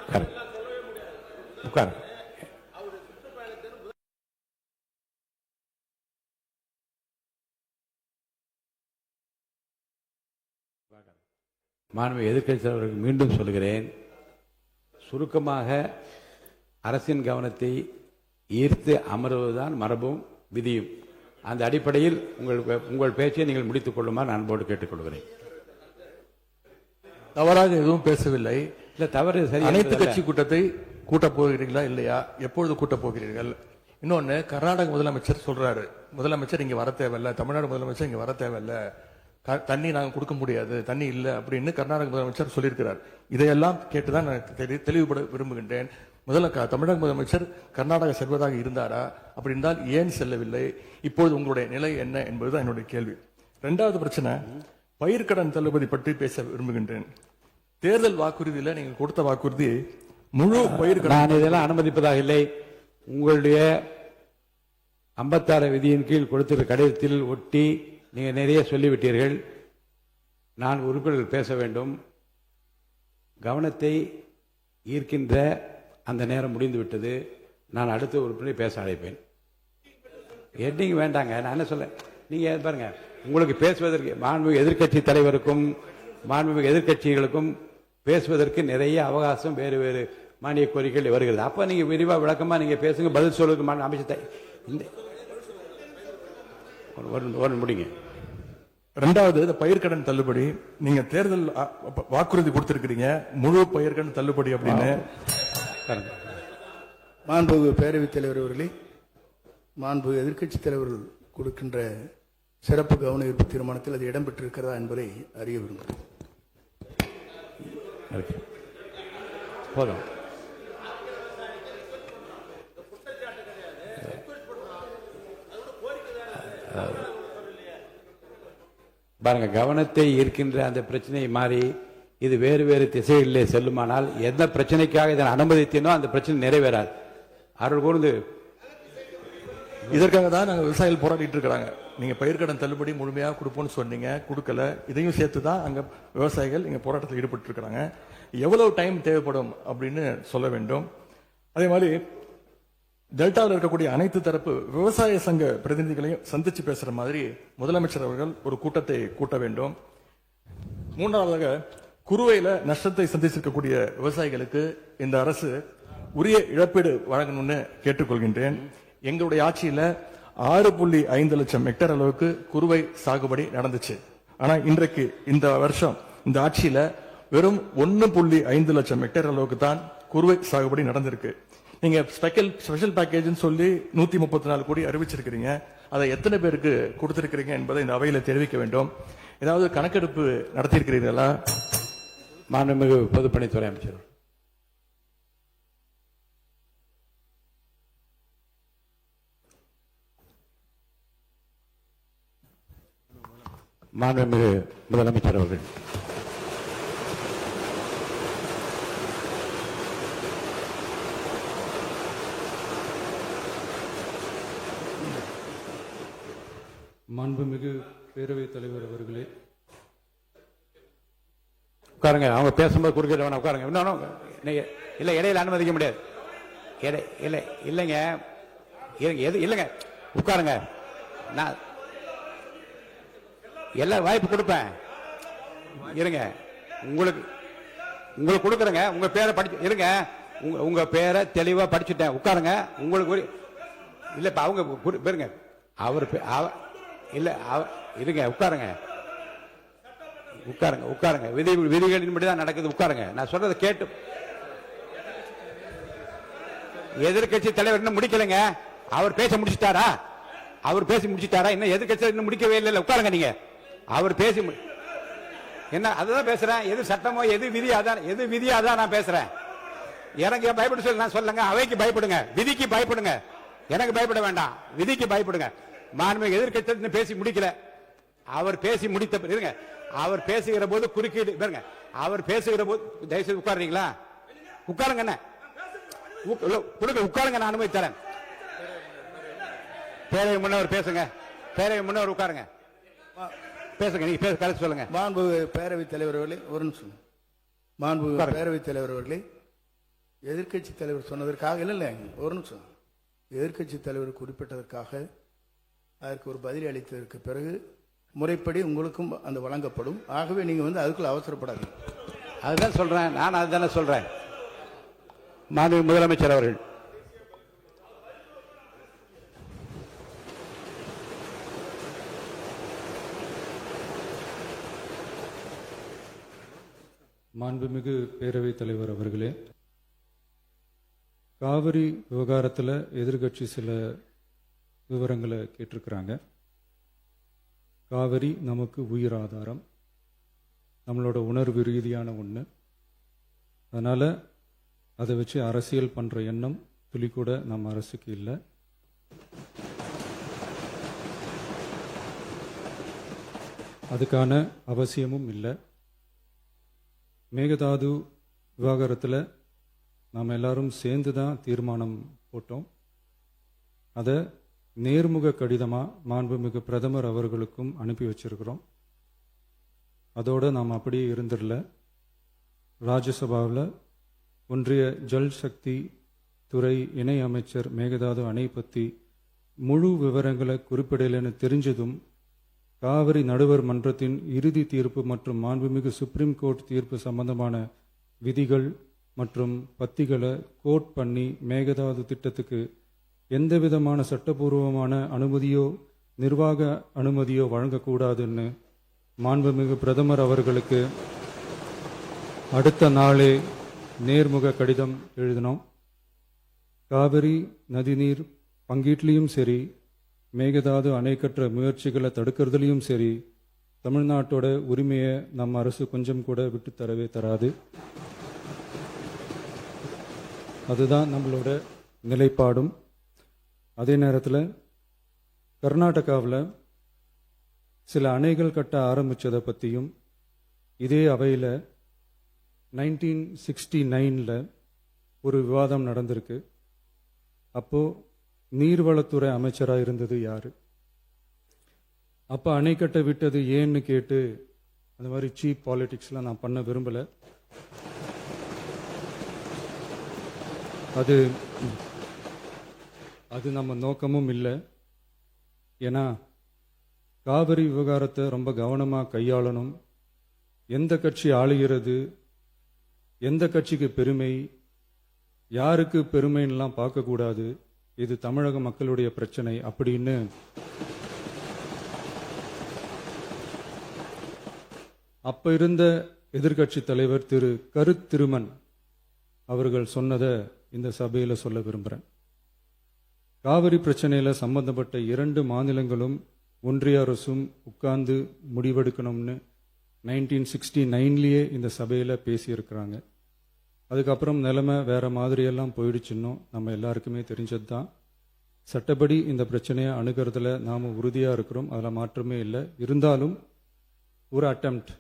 உட்கார். மாண்புமிகு எதிர்க்கட்சி தலைவருக்கு மீண்டும் சொல்கிறேன், சுருக்கமாக அரசின் கவனத்தை ஈர்த்து அமர்வதுதான் மரபும் விதியும். அந்த அடிப்படையில் உங்கள் பேச்சை நீங்கள் முடித்துக் கொள்ளுமாறு அன்போடு கேட்டுக்கொள்கிறேன். தவறாக எதுவும் பேசவில்லை. இல்ல, தவறு சரி. அனைத்து கட்சி கூட்டத்தை கூட்டப் போகிறீர்களா இல்லையா? எப்பொழுது கூட்டப் போகிறீர்கள்? இன்னொன்னு, கர்நாடக முதலமைச்சர் சொல்றாரு, முதலமைச்சர் இங்க வர தேவையில்ல, தமிழ்நாடு முதலமைச்சர் இங்க வர தேவையில்ல, தண்ணி நாங்கள் கொடுக்க முடியாது, தண்ணி இல்லை அப்படின்னு கர்நாடக முதலமைச்சர் சொல்லியிருக்கிறார். இதையெல்லாம் கேட்டுதான் நான் தெளிவுபட விரும்புகின்றேன். முதல்ல தமிழக முதலமைச்சர் கர்நாடகா செல்வதாக இருந்தாரா? அப்படி இருந்தால் ஏன் செல்லவில்லை? இப்பொழுது உங்களுடைய நிலை என்ன என்பதுதான் என்னுடைய கேள்வி. இரண்டாவது பிரச்சனை, பயிர்க்கடன் தள்ளுபடி பற்றி பேச விரும்புகின்றேன். தேர்தல் வாக்குறுதியில் நீங்கள் கொடுத்த வாக்குறுதி முழு பயிர்க்கடன். நான் இதெல்லாம் அனுமதிப்பதாக இல்லை. உங்களுடைய 56 விதியின் கீழ் கொடுத்திருக்கிற கடிதத்தில் ஒட்டி நீங்கள் நிறைய சொல்லிவிட்டீர்கள். நான் உறுப்பினர்கள் பேச வேண்டும். கவனத்தை ஈர்க்கின்ற அந்த நேரம் முடிந்து விட்டது. நான் அடுத்த உறுப்பினரை பேச அழைப்பேன். எட்டிங் வேண்டாங்க. நான் என்ன சொல்ல, நீங்க பாருங்க, உங்களுக்கு பேசுவதற்கு மாண்புமிகு எதிர்க்கட்சி தலைவருக்கும் மாண்புமிகு எதிர்க்கட்சிகளுக்கும் பேசுவதற்கு நிறைய அவகாசம் வேறு வேறு மானிய கோரிக்கைகள் வருகிறது. அப்ப நீங்க விரிவா விளக்கமா நீங்க பேசுங்க, பதில் சொல்லுக்கு அமைச்சர் முடிங்க. இரண்டாவது, இந்த பயிர்க்கடன் தள்ளுபடி நீங்க தேர்தல் வாக்குறுதி கொடுத்திருக்கிறீங்க, முழு பயிர்க்கடன் தள்ளுபடி அப்படின்னு. மாண்புமிகு பேரவைத் தலைவர் அவர்களே, மாண்புமிகு எதிர்க்கட்சி தலைவர்கள் கொடுக்கின்ற சிறப்பு கவன ஈர்ப்பு தீர்மானத்தில் அது இடம்பெற்றிருக்கிறதா என்பதை அறிய விரும்புகிறேன். போதும். பாருங்க, கவனத்தை ஈர்க்கின்ற அந்த பிரச்சனையை மாறி இது வேறு வேறு திசைகளிலே செல்லுமானால் எந்த பிரச்சனைக்காக இதை அனுமதித்தேனோ அந்த பிரச்சனை நிறைவேறாது. அருள் கூர்ந்து இதற்காக தான் நாங்கள் விவசாயிகள் போராடிட்டு இருக்கிறாங்க. நீங்க பயிர்க்கடன் தள்ளுபடி முழுமையாக கொடுப்போம்னு சொன்னீங்க, கொடுக்கல. இதையும் சேர்த்து தான் அங்க விவசாயிகள் இங்க போராட்டத்தில் ஈடுபட்டு இருக்கிறாங்க. எவ்வளவு டைம் தேவைப்படும் அப்படின்னு சொல்ல வேண்டும். அதே மாதிரி டெல்டாவில் இருக்கக்கூடிய அனைத்து தரப்பு விவசாய சங்க பிரதிநிதிகளையும் சந்திச்சு பேசுற மாதிரி முதலமைச்சர் அவர்கள் ஒரு கூட்டத்தை கூட்ட வேண்டும். மூன்றாவதாக, குறுவையில நஷ்டத்தை சந்திச்சிருக்கக்கூடிய விவசாயிகளுக்கு இந்த அரசு உரிய இழப்பீடு வழங்கணும்னு கேட்டுக்கொள்கின்றேன். எங்களுடைய ஆட்சியில 6.5 லட்சம் ஹெக்டேர் அளவுக்கு குறுவை சாகுபடி நடந்துச்சு. ஆனா இன்றைக்கு இந்த வருஷம் இந்த ஆட்சியில வெறும் 1.5 லட்சம் ஹெக்டேர் அளவுக்கு தான் குறுவை சாகுபடி நடந்திருக்கு. நீங்க ஸ்பெஷல் பேக்கேஜ் சொல்லி 134 கோடி அறிவிச்சிருக்கிறீங்க. அதை எத்தனை பேருக்கு கொடுத்திருக்கிறீங்க என்பதை இந்த அவையில தெரிவிக்க வேண்டும். ஏதாவது கணக்கெடுப்பு நடத்தியிருக்கிறீர்களா? மாண்புமிகு பொதுப்பணித்துறை அமைச்சர். மாண்புமிகு முதலமைச்சர் அவர்கள். மாண்புமிகு பேரவைத் தலைவர் அவர்களே, உட்காருங்க. அவங்க பேசும்போது குறுக்கிட வேணாம், உட்காருங்க. இன்னும் இல்லை, இடையில அனுமதிக்க முடியாது. இல்லை இல்லைங்க, இல்லைங்க, உட்காருங்க. நான் எல்லா வாய்ப்பு கொடுப்பேன். இருங்க, உங்களுக்கு கொடுக்குறேங்க. உங்க பேரை படிச்சு இருங்க. உங்க பேரை தெளிவா படிச்சுட்டேன். உட்காருங்க. உங்களுக்கு இல்ல, இப்ப அவங்க பேருங்க. அவர் இல்ல, இருங்க, உட்காருங்க. விதிகளின்படி தான் நடக்குது. உட்காருங்க. நான் சொல்றதை கேட்டு. எதிர்கட்சி தலைவர் இன்னும் முடிக்கலைங்க. அவர் பேச முடிச்சுட்டாரா? இன்னும் எதிர்கட்சி இன்னும் முடிக்கவே இல்லை. உட்காருங்க. நீங்க அவர் பேசி என்ன அதுதான் பேசுறேன். எது சட்டமோ எது விதியாதான் நான் பேசுறேன். எனக்கு பயப்பட சொல்லி நான் சொல்லுங்க. அவைக்கு பயப்படுங்க, விதிக்கு பயப்படுங்க. எனக்கு பயப்பட வேண்டாம், விதிக்கு பயப்படுங்க. மாண்புமிகு எதிர்க்கட்சி பேசி முடிக்கல. அவர் பேசி முடித்த இருங்க. அவர் பேசுகிற போது குறுக்கீடு பாருங்க. அவர் பேசுகிற போது தயவுசெய்து உட்காருறீங்களா? உட்காருங்க. என்ன உட்காருங்க, நான் அனுமதி தரேன். பேரவை முன்னவர் பேசுங்க. பேரவை முன்னவர் உட்காருங்க, பேசுங்க. நீங்க பேச கருத்து சொல்லுங்க. மாண்பு பேரவைத் தலைவர் அவர்களே, ஒரு நிமிஷம். மாண்பு பேரவைத் தலைவர் அவர்களே, எதிர்க்கட்சி தலைவர் சொன்னதற்காக இல்லை ஒரு நிமிஷம், எதிர்க்கட்சி தலைவர் குறிப்பிட்டதற்காக அதற்கு ஒரு பதில் அளித்ததற்கு பிறகு முறைப்படி உங்களுக்கும் அந்த வழங்கப்படும். ஆகவே நீங்கள் அதுக்குள்ள அவசரப்படாதீங்க. அதுதான் சொல்றேன், நான் அதுதானே சொல்றேன். மாண்புமிகு முதலமைச்சர் அவர்கள். மாண்புமிகு பேரவைத் தலைவர் அவர்களே, காவிரி விவகாரத்தில் எதிர்க்கட்சி சில விவரங்களை கேட்டிருக்கிறாங்க. காவிரி நமக்கு உயிர் ஆதாரம், நம்மளோட உணர்வு ரீதியான ஒன்று. அதனால் அதை வச்சு அரசியல் பண்ணுற எண்ணம் துளி கூட நம்ம அரசுக்கு இல்லை. அதுக்கான அவசியமும் இல்லை. மேகதாது விவகாரத்தில் நாம் எல்லாரும் சேர்ந்து தான் தீர்மானம் போட்டோம். அதை நேர்முக கடிதமாக மாண்புமிகு பிரதமர் அவர்களுக்கும் அனுப்பி வச்சிருக்கிறோம். அதோடு நாம் அப்படியே இருந்துடல. ராஜ்யசபாவில் ஒன்றிய ஜல் சக்தி துறை இணை அமைச்சர் மேகதாது அணை பற்றி முழு விவரங்களை குறிப்பிடலைன்னு தெரிஞ்சதும் காவிரி நடுவர் மன்றத்தின் இறுதி தீர்ப்பு மற்றும் மாண்புமிகு சுப்ரீம் கோர்ட் தீர்ப்பு சம்பந்தமான விதிகள் மற்றும் பத்திகளை கோட் பண்ணி மேகதாது திட்டத்துக்கு எந்தவிதமான சட்டபூர்வமான அனுமதியோ நிர்வாக அனுமதியோ வழங்கக்கூடாதுன்னு மாண்புமிகு பிரதமர் அவர்களுக்கு அடுத்த நாளே நேர்முக கடிதம் எழுதினோம். காவிரி நதிநீர் பங்கீட்லேயும் சரி, மேகதாது அணை கட்டுற முயற்சிகளை தடுக்கிறதுலையும் சரி, தமிழ்நாட்டோட உரிமையை நம்ம அரசு கொஞ்சம் கூட விட்டு தரவே தராது. அதுதான் நம்மளோட நிலைப்பாடும். அதே நேரத்தில் கர்நாடகாவில் சில அணைகள் கட்ட ஆரம்பித்ததை பற்றியும் இதே அவையில் 1969 ஒரு விவாதம் நடந்திருக்கு. அப்போது நீர்வளத்துறை அமைச்சராக இருந்தது யார்? அப்போ அணை கட்ட விட்டது ஏன்னு கேட்டு அந்த மாதிரி சீப் பாலிடிக்ஸ்லாம் நான் பண்ண விரும்பலை. அது நம்ம நோக்கமும் இல்லை. ஏன்னா காவிரி விவகாரத்தை ரொம்ப கவனமாக கையாளணும். எந்த கட்சி ஆளுகிறது, எந்த கட்சிக்கு பெருமை, யாருக்கு பெருமைன்னெலாம் பார்க்கக்கூடாது. இது தமிழக மக்களுடைய பிரச்சனை அப்படின்னு அப்ப இருந்த எதிர்க்கட்சி தலைவர் திரு கருத்திருமன் அவர்கள் சொன்னதை இந்த சபையில் சொல்ல விரும்புகிறேன். காவிரி பிரச்சனையில் சம்பந்தப்பட்ட 2 மாநிலங்களும் ஒன்றிய அரசும் உட்கார்ந்து முடிவெடுக்கணும்னு 1969 இந்த சபையில் பேசியிருக்கிறாங்க. அதுக்கப்புறம் நிலைமை வேற மாதிரியெல்லாம் போயிடுச்சுன்னு நம்ம எல்லாருக்குமே தெரிஞ்சது தான். சட்டப்படி இந்த பிரச்சனையை அணுகிறதுல நாம் உறுதியாக இருக்கிறோம், அதில் மாற்றமே இல்லை. இருந்தாலும் ஒரு அட்டெம்ப்ட்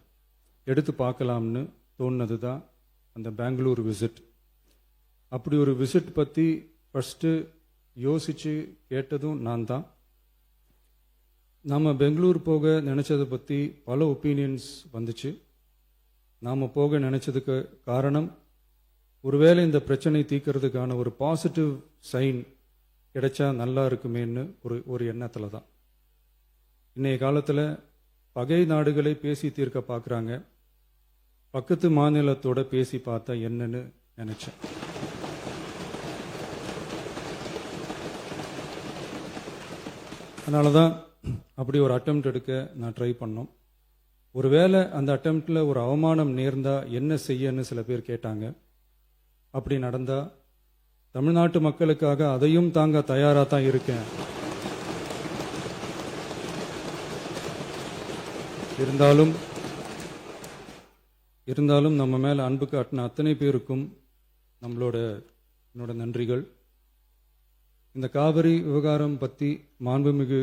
எடுத்து பார்க்கலாம்னு தோணுனது தான் அந்த பெங்களூர் விசிட். அப்படி ஒரு விசிட் பற்றி ஃபஸ்ட்டு யோசித்து கேட்டதும் நான் தான். நாம் பெங்களூர் போக நினச்சதை பற்றி பல ஒப்பீனியன்ஸ் வந்துச்சு. நாம் போக நினச்சதுக்கு காரணம், ஒருவேளை இந்த பிரச்சனை தீர்க்கறதுக்கான ஒரு பாசிட்டிவ் சைன் கிடைச்சா நல்லா இருக்குமேன்னு ஒரு எண்ணத்தில் தான். இன்றைய காலத்தில் பகை நாடுகளை பேசி தீர்க்க பார்க்குறாங்க, பக்கத்து மாநிலத்தோட பேசி பார்த்தா என்னன்னு நினச்சேன். அதனால தான் அப்படி ஒரு அட்டெம்ப்ட் எடுக்க நான் ட்ரை பண்ணோம். ஒருவேளை அந்த அட்டெம்ப்டில் ஒரு அவமானம் நேர்ந்தா என்ன செய்யன்னு சில பேர் கேட்டாங்க. அப்படி நடந்தா தமிழ்நாட்டு மக்களுக்காக அதையும் தாங்க தயாராக தான் இருக்கேன். இருந்தாலும் நம்ம மேல அன்பு காட்டின அத்தனை பேருக்கும் என்னோட நன்றிகள். இந்த காவிரி விவகாரம் பற்றி மாண்புமிகு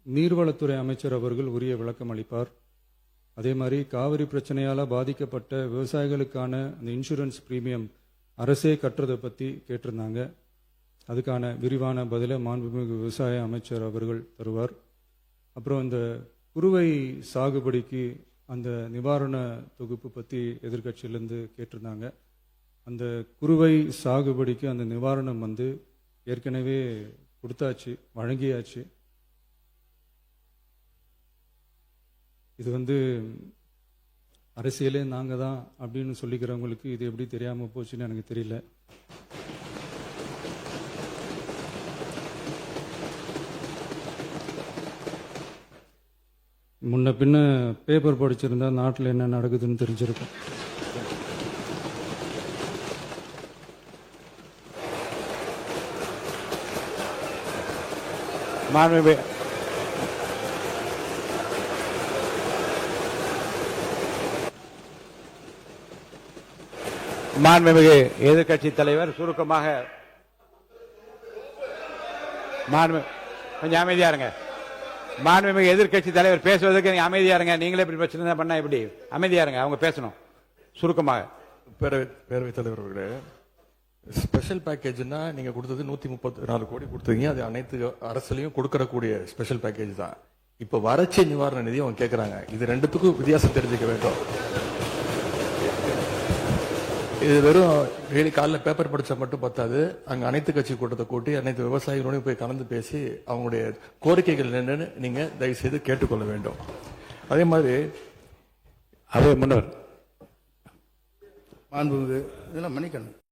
நீர்வளத்துறை அமைச்சர் அவர்கள் உரிய விளக்கம் அளிப்பார். அதே மாதிரி காவிரி பிரச்சனையால் பாதிக்கப்பட்ட விவசாயிகளுக்கான அந்த இன்சூரன்ஸ் பிரீமியம் அரசே கட்டுறதை பற்றி கேட்டிருந்தாங்க. அதுக்கான விரிவான பதிலை மாண்புமிகு விவசாய அமைச்சர் அவர்கள் தருவார். அப்புறம் இந்த குறுவை சாகுபடிக்கு அந்த நிவாரண தொகுப்பு பற்றி எதிர்க்கட்சியிலேருந்து கேட்டிருந்தாங்க. அந்த குறுவை சாகுபடிக்கு அந்த நிவாரணம் வந்து ஏற்கனவே கொடுத்தாச்சு, வழங்கியாச்சு. இது வந்து அரசியலே நாங்கள் தான் அப்படின்னு சொல்லிக்கிறவங்களுக்கு இது எப்படி தெரியாமல் போச்சுன்னு எனக்கு தெரியல. முன்ன பின்ன பேப்பர் படிச்சிருந்தா நாட்டில் என்ன நடக்குதுன்னு தெரிஞ்சிருக்கும். மாண்புமிகு மாண்புமிகு எதிர்க்கட்சி தலைவர் சுருக்கமாக கொஞ்சம் அமைதியா இருங்க. மாண்புமிகு எதிர்க்கட்சி தலைவர் பேசுவதற்கு நீங்க அமைதியா இருங்க. நீங்களே இப்படி பிரச்சனை பண்ணா எப்படி? அமைதியா இருங்க, அவங்க பேசணும் சுருக்கமாக. பேரவைத் தலைவர் அவர்களே, ஸ்பெஷல் பேக்கேஜ்னா நீங்க கொடுத்தது 134 கோடி கொடுத்தீங்க. அது அனைத்து அரசுலையும் கொடுக்கறக்கூடிய ஸ்பெஷல் பேக்கேஜ் தான். இப்ப வறட்சி நிவாரண நிதி அவங்க கேட்கறாங்க. இது ரெண்டுத்துக்கும் வித்தியாசம் தெரிஞ்சுக்க வேண்டும். இது வெறும் டெய்லி காலைல பேப்பர் படிச்சா மட்டும் பத்தாது. அங்க அனைத்து கட்சி கூட்டத்தை கூட்டி அனைத்து விவசாயிகளோடையும் போய் கலந்து பேசி அவங்களுடைய கோரிக்கைகள் என்னன்னு நீங்க தயவு செய்து கேட்டுக்கொள்ள வேண்டும். அதே மாதிரி அதே முன்னர் மாண்புமிகு இதெல்லாம் மன்னிக்கணும்.